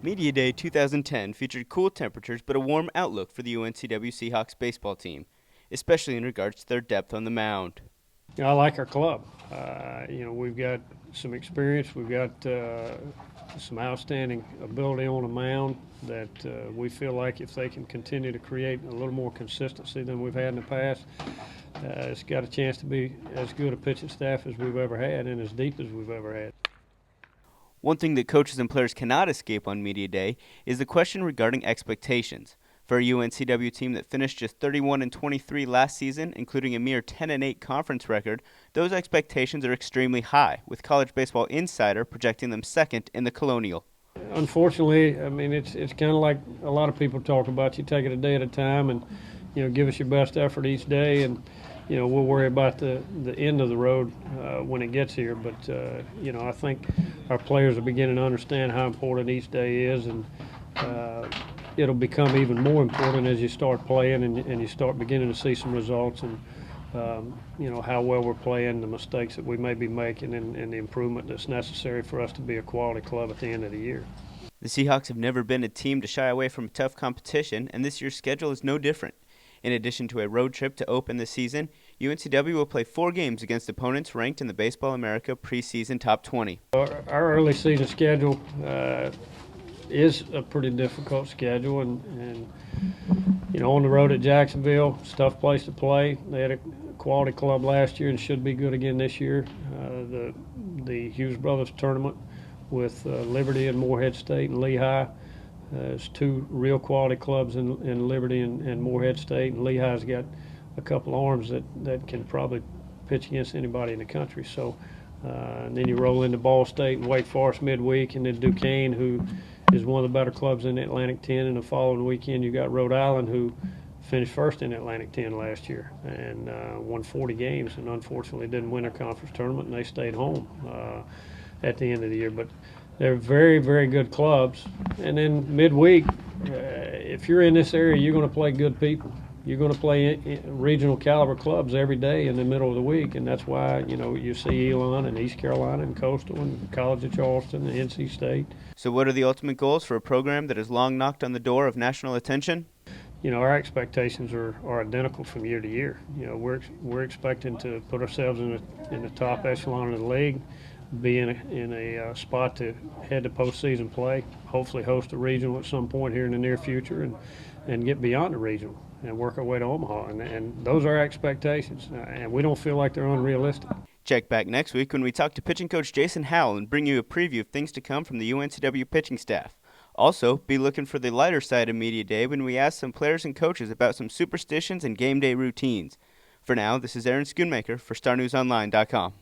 Media Day 2010 featured cool temperatures but a warm outlook for the UNCW Seahawks baseball team, especially in regards to their depth on the mound. I like our club. We've got some experience. We've got some outstanding ability on the mound that we feel like if they can continue to create a little more consistency than we've had in the past, it's got a chance to be as good a pitching staff as we've ever had and as deep as we've ever had. One thing that coaches and players cannot escape on Media Day is the question regarding expectations. For a UNCW team that finished just 31-23 last season, including a mere 10-8 conference record, those expectations are extremely high, with College Baseball Insider projecting them second in the Colonial. Unfortunately, I mean, it's kind of like a lot of people talk about. You take it a day at a time and, give us your best effort each day, and, we'll worry about the end of the road when it gets here. But, I think our players are beginning to understand how important each day is, and it'll become even more important as you start playing and you start beginning to see some results and, how well we're playing, the mistakes that we may be making, and the improvement that's necessary for us to be a quality club at the end of the year. The Seahawks have never been a team to shy away from tough competition, and this year's schedule is no different. In addition to a road trip to open the season, UNCW will play 4 games against opponents ranked in the Baseball America preseason top 20. Our early season schedule is a pretty difficult schedule, and on the road at Jacksonville, it's a tough place to play. They had a quality club last year and should be good again this year. The Hughes Brothers tournament with Liberty and Morehead State and Lehigh. There's 2 real quality clubs in Liberty and Morehead State, and Lehigh's got a couple arms that can probably pitch against anybody in the country. So, and then you roll into Ball State and Wake Forest midweek, and then Duquesne, who is one of the better clubs in the Atlantic 10. And the following weekend, you got Rhode Island, who finished first in the Atlantic 10 last year and won 40 games, and unfortunately didn't win their conference tournament, and they stayed home at the end of the year. But they're very, very good clubs. And then midweek, if you're in this area, you're going to play good people. You're going to play regional caliber clubs every day in the middle of the week, and that's why you see Elon and East Carolina and Coastal and College of Charleston and NC State. So what are the ultimate goals for a program that has long knocked on the door of national attention? Our expectations are identical from year to year. We're expecting to put ourselves in the top echelon of the league, be in a spot to head to postseason play, hopefully host a regional at some point here in the near future, and get beyond the regional and work our way to Omaha. And those are our expectations, and we don't feel like they're unrealistic. Check back next week when we talk to pitching coach Jason Howell and bring you a preview of things to come from the UNCW pitching staff. Also, be looking for the lighter side of Media Day when we ask some players and coaches about some superstitions and game day routines. For now, this is Aaron Schoonmaker for StarNewsOnline.com.